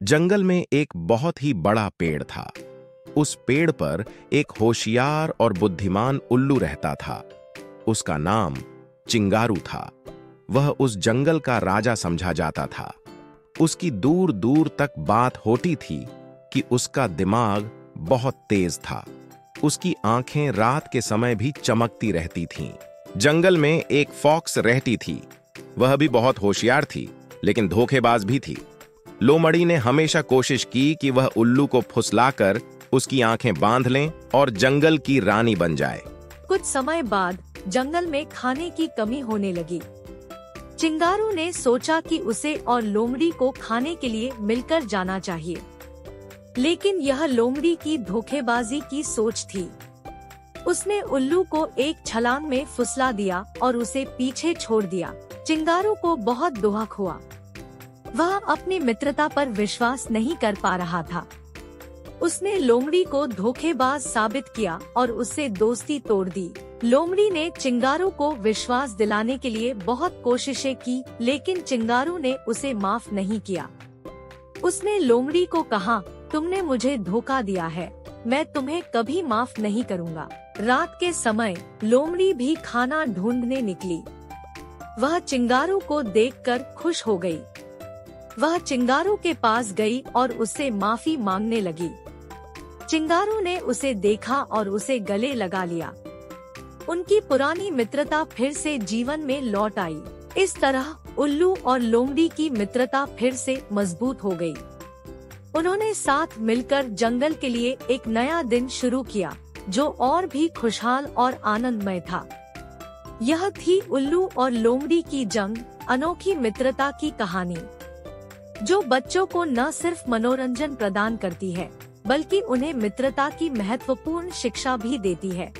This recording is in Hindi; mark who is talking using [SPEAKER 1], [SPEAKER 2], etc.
[SPEAKER 1] जंगल में एक बहुत ही बड़ा पेड़ था। उस पेड़ पर एक होशियार और बुद्धिमान उल्लू रहता था। उसका नाम चिंगारू था। वह उस जंगल का राजा समझा जाता था। उसकी दूर दूर तक बात होती थी कि उसका दिमाग बहुत तेज था। उसकी आंखें रात के समय भी चमकती रहती थीं। जंगल में एक फॉक्स रहती थी। वह भी बहुत होशियार थी, लेकिन धोखेबाज भी थी। लोमड़ी ने हमेशा कोशिश की कि वह उल्लू को फुसलाकर उसकी आंखें बांध लें और जंगल की रानी बन जाए।
[SPEAKER 2] कुछ समय बाद जंगल में खाने की कमी होने लगी। चिंगारू ने सोचा कि उसे और लोमड़ी को खाने के लिए मिलकर जाना चाहिए, लेकिन यह लोमड़ी की धोखेबाजी की सोच थी। उसने उल्लू को एक छलांग में फुसला दिया और उसे पीछे छोड़ दिया। चिंगारू को बहुत दुख हुआ। वह अपनी मित्रता पर विश्वास नहीं कर पा रहा था। उसने लोमड़ी को धोखेबाज साबित किया और उससे दोस्ती तोड़ दी। लोमड़ी ने चिंगारू को विश्वास दिलाने के लिए बहुत कोशिशें की, लेकिन चिंगारू ने उसे माफ नहीं किया। उसने लोमड़ी को कहा, तुमने मुझे धोखा दिया है, मैं तुम्हें कभी माफ नहीं करूँगा। रात के समय लोमड़ी भी खाना ढूंढने निकली। वह चिंगारू को देखकर खुश हो गई। वह चिंगारू के पास गई और उससे माफी मांगने लगी। चिंगारू ने उसे देखा और उसे गले लगा लिया। उनकी पुरानी मित्रता फिर से जीवन में लौट आई। इस तरह उल्लू और लोमड़ी की मित्रता फिर से मजबूत हो गई। उन्होंने साथ मिलकर जंगल के लिए एक नया दिन शुरू किया, जो और भी खुशहाल और आनंदमय था। यह थी उल्लू और लोमड़ी की जंग, अनोखी मित्रता की कहानी, जो बच्चों को न सिर्फ मनोरंजन प्रदान करती है, बल्कि उन्हें मित्रता की महत्वपूर्ण शिक्षा भी देती है।